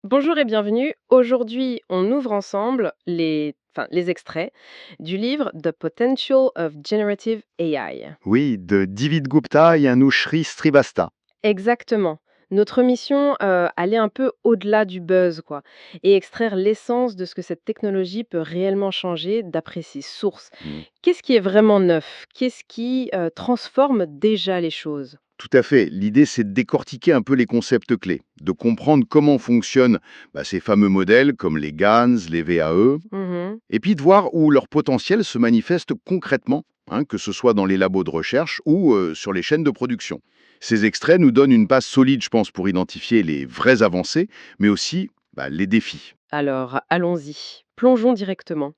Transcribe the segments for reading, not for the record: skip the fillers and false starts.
Bonjour et bienvenue. Aujourd'hui, on ouvre ensemble les extraits du livre The Potential of Generative AI. Oui, de Divid Gupta et Anushri Srivastava. Exactement. Notre mission, aller un peu au-delà du buzz, quoi, et extraire l'essence de ce que cette technologie peut réellement changer d'après ses sources. Mm. Qu'est-ce qui est vraiment neuf? Qu'est-ce qui transforme déjà les choses? Tout à fait. L'idée, c'est de décortiquer un peu les concepts clés, de comprendre comment fonctionnent ces fameux modèles comme les GANs, les VAE, Mhm. et puis de voir où leur potentiel se manifeste concrètement, que ce soit dans les labos de recherche ou sur les chaînes de production. Ces extraits nous donnent une base solide, je pense, pour identifier les vraies avancées, mais aussi les défis. Alors, allons-y. Plongeons directement.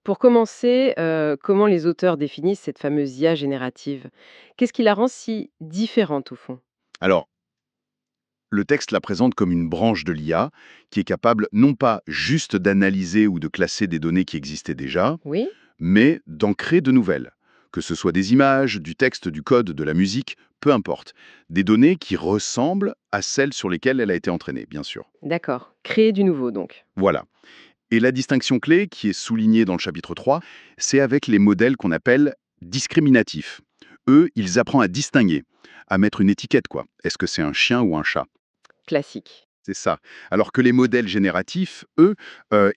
Pour commencer, comment les auteurs définissent cette fameuse IA générative? Qu'est-ce qui la rend si différente au fond? Alors, le texte la présente comme une branche de l'IA qui est capable non pas juste d'analyser ou de classer des données qui existaient déjà, Oui? mais d'en créer de nouvelles. Que ce soit des images, du texte, du code, de la musique, peu importe. Des données qui ressemblent à celles sur lesquelles elle a été entraînée, bien sûr. D'accord. Créer du nouveau donc. Voilà. Et la distinction clé, qui est soulignée dans le chapitre 3, c'est avec les modèles qu'on appelle discriminatifs. Eux, ils apprennent à distinguer, à mettre une étiquette, quoi. Est-ce que c'est un chien ou un chat? Classique. C'est ça. Alors que les modèles génératifs, eux,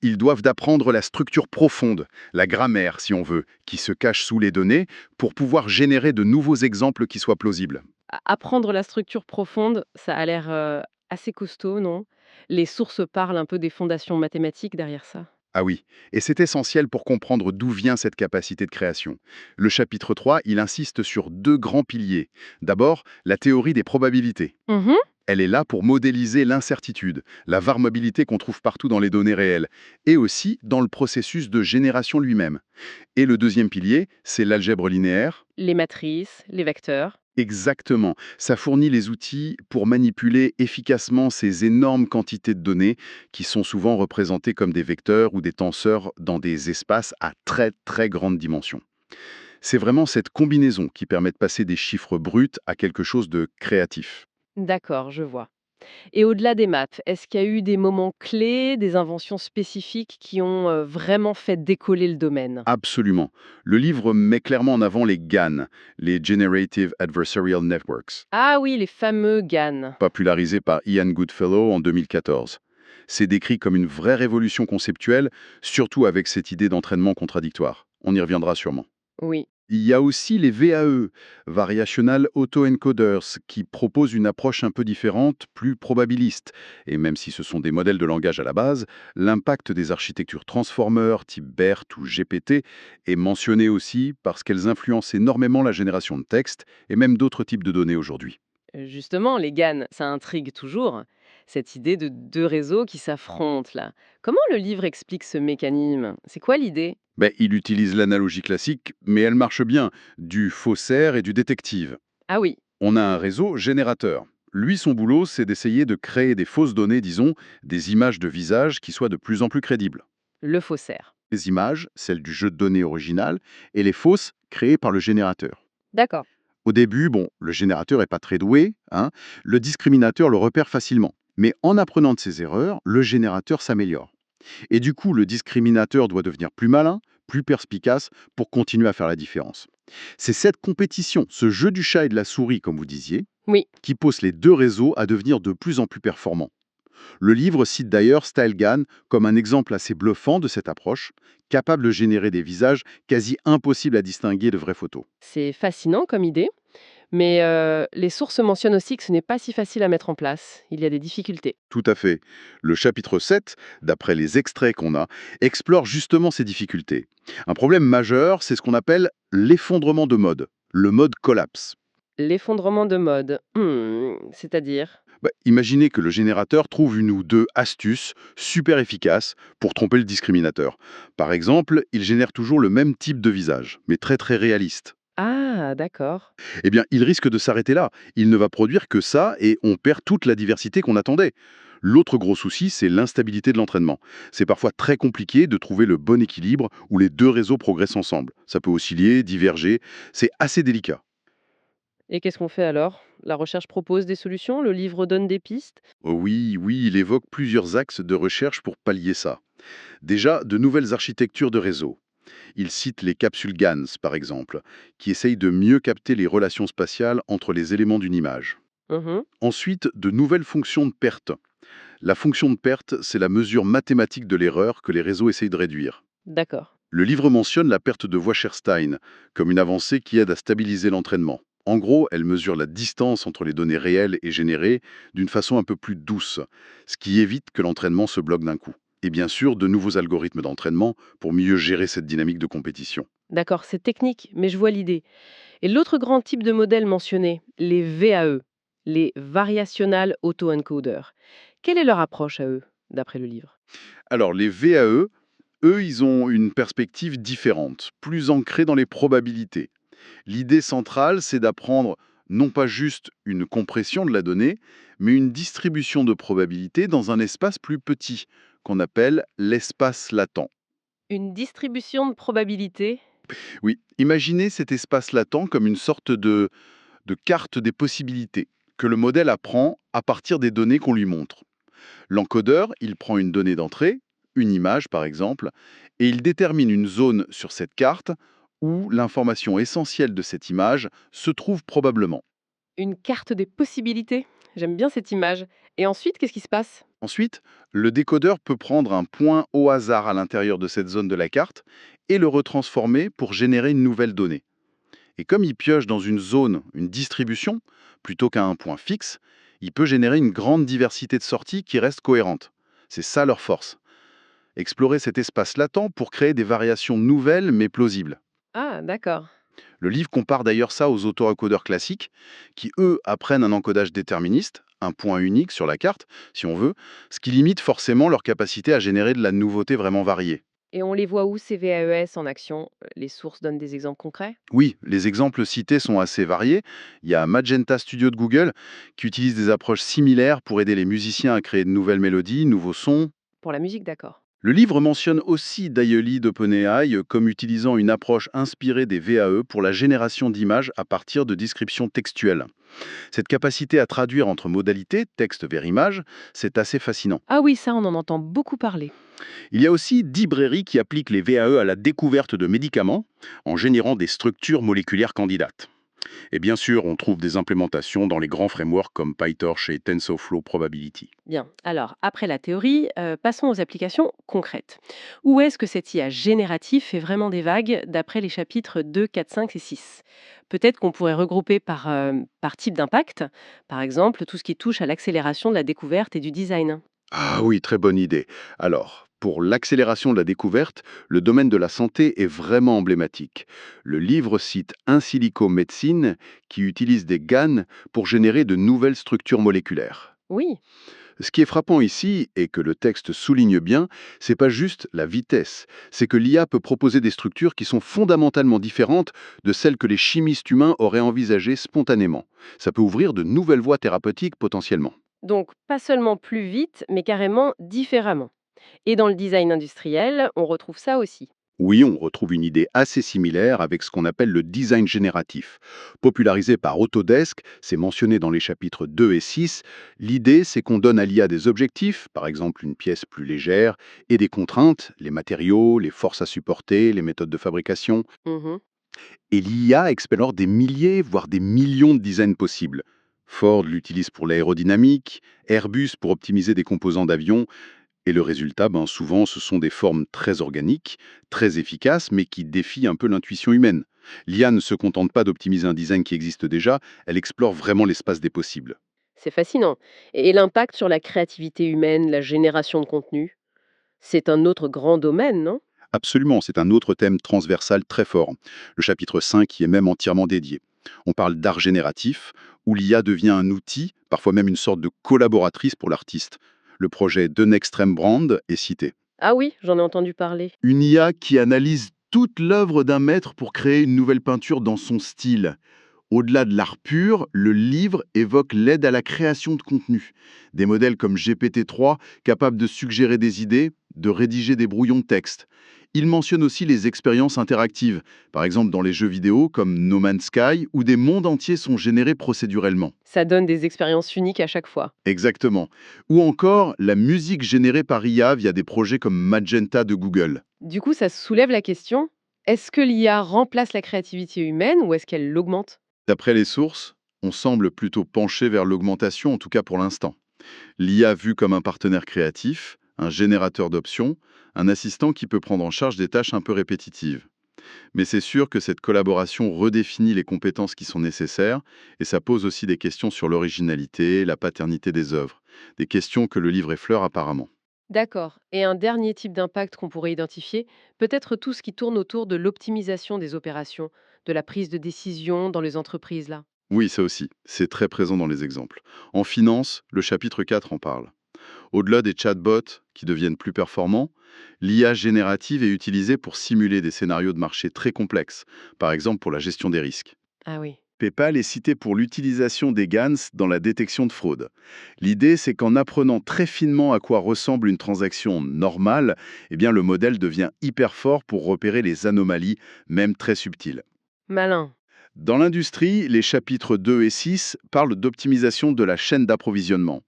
ils doivent d'apprendre la structure profonde, la grammaire, si on veut, qui se cache sous les données, pour pouvoir générer de nouveaux exemples qui soient plausibles. Apprendre la structure profonde, ça a l'air, assez costaud, non? Les sources parlent un peu des fondations mathématiques derrière ça? Ah oui, et c'est essentiel pour comprendre d'où vient cette capacité de création. Le chapitre 3, il insiste sur deux grands piliers. D'abord, la théorie des probabilités. Mmh. Elle est là pour modéliser l'incertitude, la variabilité qu'on trouve partout dans les données réelles, et aussi dans le processus de génération lui-même. Et le deuxième pilier, c'est l'algèbre linéaire. Les matrices, les vecteurs. Exactement. Ça fournit les outils pour manipuler efficacement ces énormes quantités de données qui sont souvent représentées comme des vecteurs ou des tenseurs dans des espaces à très très grande dimension. C'est vraiment cette combinaison qui permet de passer des chiffres bruts à quelque chose de créatif. D'accord, je vois. Et au-delà des maths, est-ce qu'il y a eu des moments clés, des inventions spécifiques qui ont, vraiment fait décoller le domaine? Absolument. Le livre met clairement en avant les GAN, les Generative Adversarial Networks, Ah oui, les fameux GAN. popularisés par Ian Goodfellow en 2014. C'est décrit comme une vraie révolution conceptuelle, surtout avec cette idée d'entraînement contradictoire. On y reviendra sûrement. Oui. Il y a aussi les VAE, Variational Autoencoders, qui proposent une approche un peu différente, plus probabiliste. Et même si ce sont des modèles de langage à la base, l'impact des architectures Transformer type BERT ou GPT est mentionné aussi parce qu'elles influencent énormément la génération de texte et même d'autres types de données aujourd'hui. Justement, les GAN, ça intrigue toujours. Cette idée de 2 réseaux qui s'affrontent là. Comment le livre explique ce mécanisme? C'est quoi l'idée? Ben, il utilise l'analogie classique, mais elle marche bien, du faussaire et du détective. Ah oui, On a un réseau générateur. Lui, son boulot, c'est d'essayer de créer des fausses données, disons, des images de visage qui soient de plus en plus crédibles. le faussaire. Les images, celles du jeu de données original, et les fausses créées par le générateur. D'accord. Au début, bon, le générateur n'est pas très doué, le discriminateur le repère facilement. Mais en apprenant de ses erreurs, le générateur s'améliore. Et du coup, le discriminateur doit devenir plus malin, plus perspicace pour continuer à faire la différence. C'est cette compétition, ce jeu du chat et de la souris, comme vous disiez, Oui. qui pousse les deux réseaux à devenir de plus en plus performants. Le livre cite d'ailleurs StyleGAN comme un exemple assez bluffant de cette approche, capable de générer des visages quasi impossibles à distinguer de vraies photos. C'est fascinant comme idée, mais les sources mentionnent aussi que ce n'est pas si facile à mettre en place. Il y a des difficultés. Tout à fait. Le chapitre 7, d'après les extraits qu'on a, explore justement ces difficultés. Un problème majeur, c'est ce qu'on appelle l'effondrement de mode, le mode collapse. L'effondrement de mode. C'est-à-dire? Imaginez que le générateur trouve une ou deux astuces super efficaces pour tromper le discriminateur. Par exemple, il génère toujours le même type de visage, mais très très réaliste. Ah d'accord. Eh bien, il risque de s'arrêter là. Il ne va produire que ça et on perd toute la diversité qu'on attendait. L'autre gros souci, c'est l'instabilité de l'entraînement. C'est parfois très compliqué de trouver le bon équilibre où les deux réseaux progressent ensemble. Ça peut osciller, diverger, c'est assez délicat. Et qu'est-ce qu'on fait alors? La recherche propose des solutions, le livre donne des pistes? Oh oui, oui, il évoque plusieurs axes de recherche pour pallier ça. Déjà, de nouvelles architectures de réseau. Il cite les capsules GANS, par exemple, qui essayent de mieux capter les relations spatiales entre les éléments d'une image. Mmh. Ensuite, de nouvelles fonctions de perte. La fonction de perte, c'est la mesure mathématique de l'erreur que les réseaux essayent de réduire. D'accord. Le livre mentionne la perte de Wasserstein comme une avancée qui aide à stabiliser l'entraînement. En gros, elle mesure la distance entre les données réelles et générées d'une façon un peu plus douce, ce qui évite que l'entraînement se bloque d'un coup. Et bien sûr, de nouveaux algorithmes d'entraînement pour mieux gérer cette dynamique de compétition. D'accord, c'est technique, mais je vois l'idée. Et l'autre grand type de modèle mentionné, les VAE, les Variational Autoencoders. Quelle est leur approche à eux, d'après le livre? Alors, les VAE, eux, ils ont une perspective différente, plus ancrée dans les probabilités. L'idée centrale, c'est d'apprendre non pas juste une compression de la donnée, mais une distribution de probabilités dans un espace plus petit, qu'on appelle l'espace latent. Une distribution de probabilité? Oui, imaginez cet espace latent comme une sorte de carte des possibilités que le modèle apprend à partir des données qu'on lui montre. L'encodeur, il prend une donnée d'entrée, une image par exemple, et il détermine une zone sur cette carte où l'information essentielle de cette image se trouve probablement. Une carte des possibilités? J'aime bien cette image. Et ensuite, qu'est-ce qui se passe? Ensuite, le décodeur peut prendre un point au hasard à l'intérieur de cette zone de la carte et le retransformer pour générer une nouvelle donnée. Et comme il pioche dans une zone, une distribution, plutôt qu'à un point fixe, il peut générer une grande diversité de sorties qui restent cohérentes. C'est ça leur force. Explorer cet espace latent pour créer des variations nouvelles mais plausibles. Ah, d'accord. Le livre compare d'ailleurs ça aux autoencodeurs classiques, qui eux apprennent un encodage déterministe, un point unique sur la carte, si on veut, ce qui limite forcément leur capacité à générer de la nouveauté vraiment variée. Et on les voit où ces VAES en action? Les sources donnent des exemples concrets? Oui, les exemples cités sont assez variés. Il y a Magenta Studio de Google qui utilise des approches similaires pour aider les musiciens à créer de nouvelles mélodies, nouveaux sons. Pour la musique, d'accord. Le livre mentionne aussi Daily d'OpenAI comme utilisant une approche inspirée des VAE pour la génération d'images à partir de descriptions textuelles. Cette capacité à traduire entre modalités, texte vers image, c'est assez fascinant. Ah oui, ça, on en entend beaucoup parler. Il y a aussi Librairie qui applique les VAE à la découverte de médicaments en générant des structures moléculaires candidates. Et bien sûr, on trouve des implémentations dans les grands frameworks comme PyTorch et TensorFlow Probability. Bien, alors, après la théorie, passons aux applications concrètes. Où est-ce que cette IA générative fait vraiment des vagues d'après les chapitres 2, 4, 5 et 6? Peut-être qu'on pourrait regrouper par type d'impact, par exemple tout ce qui touche à l'accélération de la découverte et du design. Ah oui, très bonne idée. Alors, pour l'accélération de la découverte, le domaine de la santé est vraiment emblématique. Le livre cite Insilico Médecine qui utilise des GAN pour générer de nouvelles structures moléculaires. Oui, Ce qui est frappant ici, et que le texte souligne bien, c'est pas juste la vitesse, c'est que l'IA peut proposer des structures qui sont fondamentalement différentes de celles que les chimistes humains auraient envisagées spontanément. Ça peut ouvrir de nouvelles voies thérapeutiques potentiellement. donc pas seulement plus vite, mais carrément différemment. Et dans le design industriel, on retrouve ça aussi. Oui, on retrouve une idée assez similaire avec ce qu'on appelle le design génératif. Popularisé par Autodesk, c'est mentionné dans les chapitres 2 et 6, l'idée c'est qu'on donne à l'IA des objectifs, par exemple une pièce plus légère, et des contraintes, les matériaux, les forces à supporter, les méthodes de fabrication, Mhm. et l'IA explore des milliers, voire des millions de designs possibles. Ford l'utilise pour l'aérodynamique, Airbus pour optimiser des composants d'avion, et le résultat, ben, souvent, ce sont des formes très organiques, très efficaces, mais qui défient un peu l'intuition humaine. L'IA ne se contente pas d'optimiser un design qui existe déjà, elle explore vraiment l'espace des possibles. C'est fascinant. Et l'impact sur la créativité humaine, la génération de contenu, c'est un autre grand domaine, non? Absolument, c'est un autre thème transversal très fort. Le chapitre 5 y est même entièrement dédié. On parle d'art génératif, où l'IA devient un outil, parfois même une sorte de collaboratrice pour l'artiste. Le projet The Next Rembrandt est cité. Ah oui, j'en ai entendu parler. Une IA qui analyse toute l'œuvre d'un maître pour créer une nouvelle peinture dans son style. Au-delà de l'art pur, le livre évoque l'aide à la création de contenu. Des modèles comme GPT-3, capables de suggérer des idées, de rédiger des brouillons de texte. Il mentionne aussi les expériences interactives, par exemple dans les jeux vidéo comme No Man's Sky, où des mondes entiers sont générés procédurellement. Ça donne des expériences uniques à chaque fois. Exactement. Ou encore la musique générée par IA via des projets comme Magenta de Google. Du coup, ça soulève la question, est-ce que l'IA remplace la créativité humaine ou est-ce qu'elle l'augmente? D'après les sources, on semble plutôt pencher vers l'augmentation, en tout cas pour l'instant. L'IA vu comme un partenaire créatif, un générateur d'options, un assistant qui peut prendre en charge des tâches un peu répétitives. Mais c'est sûr que cette collaboration redéfinit les compétences qui sont nécessaires et ça pose aussi des questions sur l'originalité, la paternité des œuvres. Des questions que le livre effleure apparemment. D'accord. Et un dernier type d'impact qu'on pourrait identifier, peut-être tout ce qui tourne autour de l'optimisation des opérations, de la prise de décision dans les entreprises là. Oui, ça aussi, c'est très présent dans les exemples. En finance, le chapitre 4 en parle. Au-delà des chatbots qui deviennent plus performants, l'IA générative est utilisée pour simuler des scénarios de marché très complexes, par exemple pour la gestion des risques. Ah oui. PayPal est cité pour l'utilisation des GANs dans la détection de fraude. L'idée, c'est qu'en apprenant très finement à quoi ressemble une transaction normale, eh bien, le modèle devient hyper fort pour repérer les anomalies, même très subtiles. Malin. Dans l'industrie, les chapitres 2 et 6 parlent d'optimisation de la chaîne d'approvisionnement.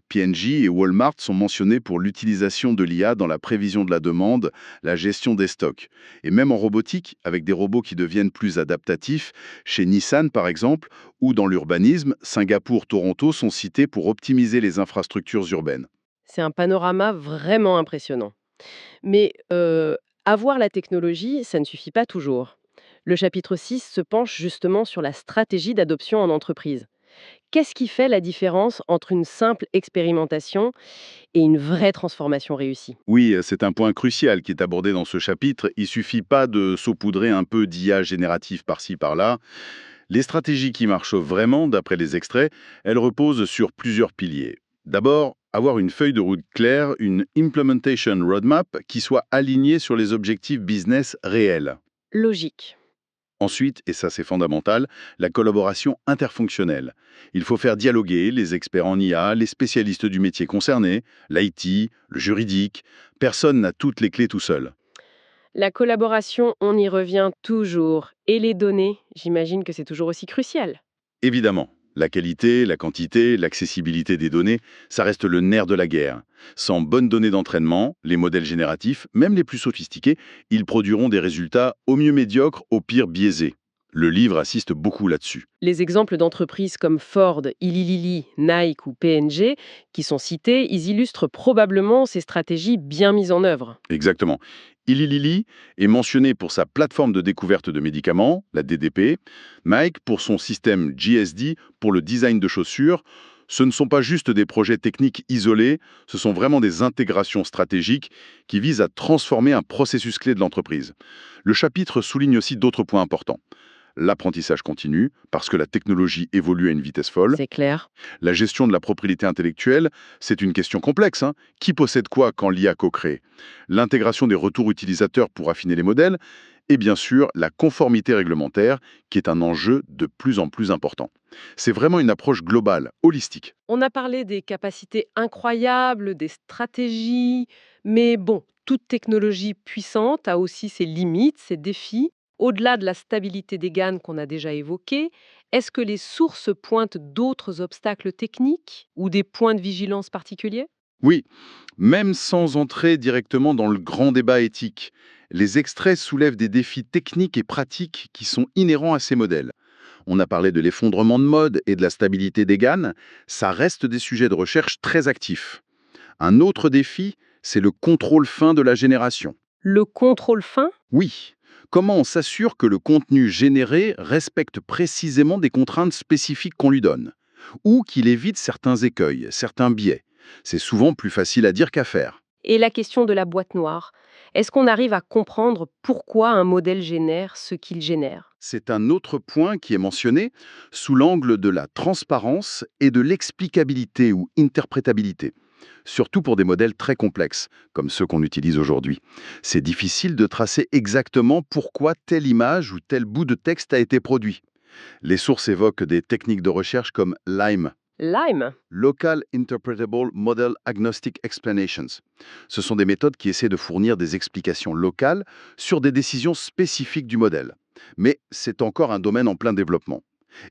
P&G et Walmart sont mentionnés pour l'utilisation de l'IA dans la prévision de la demande, la gestion des stocks. Et même en robotique, avec des robots qui deviennent plus adaptatifs, chez Nissan par exemple, ou dans l'urbanisme, Singapour, Toronto sont cités pour optimiser les infrastructures urbaines. C'est un panorama vraiment impressionnant. Mais avoir la technologie, ça ne suffit pas toujours. Le chapitre 6 se penche justement sur la stratégie d'adoption en entreprise. Qu'est-ce qui fait la différence entre une simple expérimentation et une vraie transformation réussie? Oui, c'est un point crucial qui est abordé dans ce chapitre. Il suffit pas de saupoudrer un peu d'IA générative par-ci par-là. Les stratégies qui marchent vraiment, d'après les extraits, elles reposent sur plusieurs piliers. D'abord, avoir une feuille de route claire, une implementation roadmap qui soit alignée sur les objectifs business réels. Logique. Ensuite, et ça c'est fondamental, la collaboration interfonctionnelle. Il faut faire dialoguer les experts en IA, les spécialistes du métier concerné, l'IT, le juridique. Personne n'a toutes les clés tout seul. La collaboration, on y revient toujours. Et les données, j'imagine que c'est toujours aussi crucial. Évidemment, la qualité, la quantité, l'accessibilité des données, ça reste le nerf de la guerre. Sans bonnes données d'entraînement, les modèles génératifs, même les plus sophistiqués, ils produiront des résultats au mieux médiocres, au pire biaisés. Le livre assiste beaucoup là-dessus. Les exemples d'entreprises comme Ford, Eli Lilly, Nike ou P&G qui sont cités, ils illustrent probablement ces stratégies bien mises en œuvre. Exactement. Eli Lilly est mentionné pour sa plateforme de découverte de médicaments, la DDP, Mike pour son système GSD pour le design de chaussures. Ce ne sont pas juste des projets techniques isolés, ce sont vraiment des intégrations stratégiques qui visent à transformer un processus clé de l'entreprise. Le chapitre souligne aussi d'autres points importants. L'apprentissage continu, parce que la technologie évolue à une vitesse folle. C'est clair. La gestion de la propriété intellectuelle, c'est une question complexe, hein. Qui possède quoi quand l'IA co-crée? L'intégration des retours utilisateurs pour affiner les modèles, et bien sûr la conformité réglementaire, qui est un enjeu de plus en plus important. C'est vraiment une approche globale, holistique. On a parlé des capacités incroyables, des stratégies, mais bon, toute technologie puissante a aussi ses limites, ses défis. Au-delà de la stabilité des GAN qu'on a déjà évoquées, est-ce que les sources pointent d'autres obstacles techniques ou des points de vigilance particuliers? Oui, même sans entrer directement dans le grand débat éthique, les extraits soulèvent des défis techniques et pratiques qui sont inhérents à ces modèles. On a parlé de l'effondrement de mode et de la stabilité des GAN, ça reste des sujets de recherche très actifs. Un autre défi, c'est le contrôle fin de la génération. Le contrôle fin? Oui, comment on s'assure que le contenu généré respecte précisément des contraintes spécifiques qu'on lui donne, ou qu'il évite certains écueils, certains biais. C'est souvent plus facile à dire qu'à faire. Et la question de la boîte noire. Est-ce qu'on arrive à comprendre pourquoi un modèle génère ce qu'il génère? C'est un autre point qui est mentionné sous l'angle de la transparence et de l'explicabilité ou interprétabilité, surtout pour des modèles très complexes, comme ceux qu'on utilise aujourd'hui. C'est difficile de tracer exactement pourquoi telle image ou tel bout de texte a été produit. Les sources évoquent des techniques de recherche comme LIME, Lime? Local Interpretable Model Agnostic Explanations. Ce sont des méthodes qui essaient de fournir des explications locales sur des décisions spécifiques du modèle. Mais c'est encore un domaine en plein développement.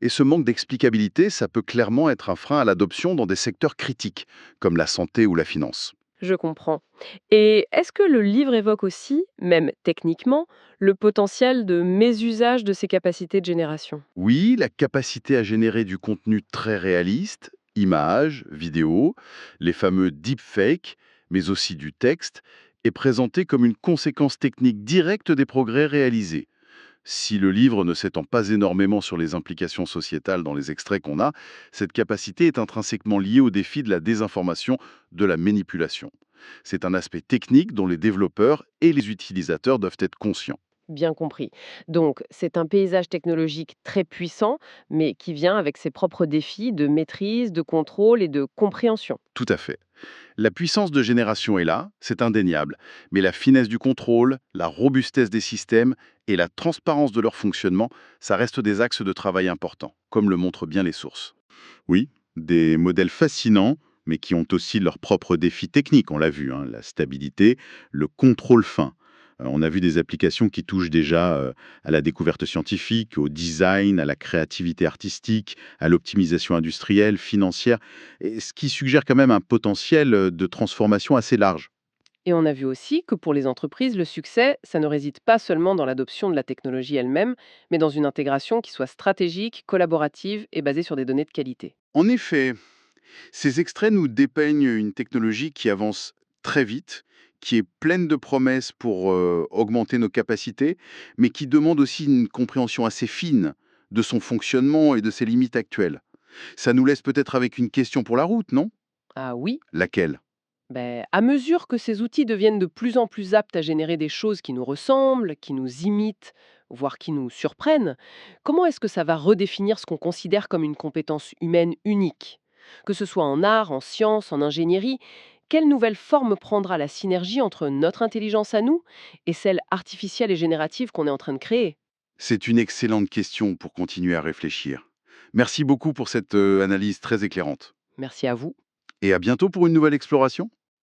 Et ce manque d'explicabilité, ça peut clairement être un frein à l'adoption dans des secteurs critiques, comme la santé ou la finance. Je comprends. Et est-ce que le livre évoque aussi, même techniquement, le potentiel de mésusage de ces capacités de génération? Oui, la capacité à générer du contenu très réaliste, images, vidéos, les fameux deepfakes, mais aussi du texte, est présentée comme une conséquence technique directe des progrès réalisés. Si le livre ne s'étend pas énormément sur les implications sociétales dans les extraits qu'on a, cette capacité est intrinsèquement liée au défi de la désinformation, de la manipulation. C'est un aspect technique dont les développeurs et les utilisateurs doivent être conscients. Bien compris. Donc, c'est un paysage technologique très puissant, mais qui vient avec ses propres défis de maîtrise, de contrôle et de compréhension. Tout à fait. La puissance de génération est là, c'est indéniable, mais la finesse du contrôle, la robustesse des systèmes et la transparence de leur fonctionnement, ça reste des axes de travail importants, comme le montrent bien les sources. Oui, des modèles fascinants, mais qui ont aussi leurs propres défis techniques, on l'a vu, hein, la stabilité, le contrôle fin. On a vu des applications qui touchent déjà à la découverte scientifique, au design, à la créativité artistique, à l'optimisation industrielle, financière, et ce qui suggère quand même un potentiel de transformation assez large. Et on a vu aussi que pour les entreprises, le succès, ça ne réside pas seulement dans l'adoption de la technologie elle-même, mais dans une intégration qui soit stratégique, collaborative et basée sur des données de qualité. En effet, ces extraits nous dépeignent une technologie qui avance très vite, qui est pleine de promesses pour augmenter nos capacités, mais qui demande aussi une compréhension assez fine de son fonctionnement et de ses limites actuelles. Ça nous laisse peut-être avec une question pour la route, non? Ah oui, Laquelle? à mesure que ces outils deviennent de plus en plus aptes à générer des choses qui nous ressemblent, qui nous imitent, voire qui nous surprennent, comment est-ce que ça va redéfinir ce qu'on considère comme une compétence humaine unique? Que ce soit en art, en sciences, en ingénierie, quelle nouvelle forme prendra la synergie entre notre intelligence à nous et celle artificielle et générative qu'on est en train de créer? C'est une excellente question pour continuer à réfléchir. Merci beaucoup pour cette analyse très éclairante. Merci à vous. Et à bientôt pour une nouvelle exploration.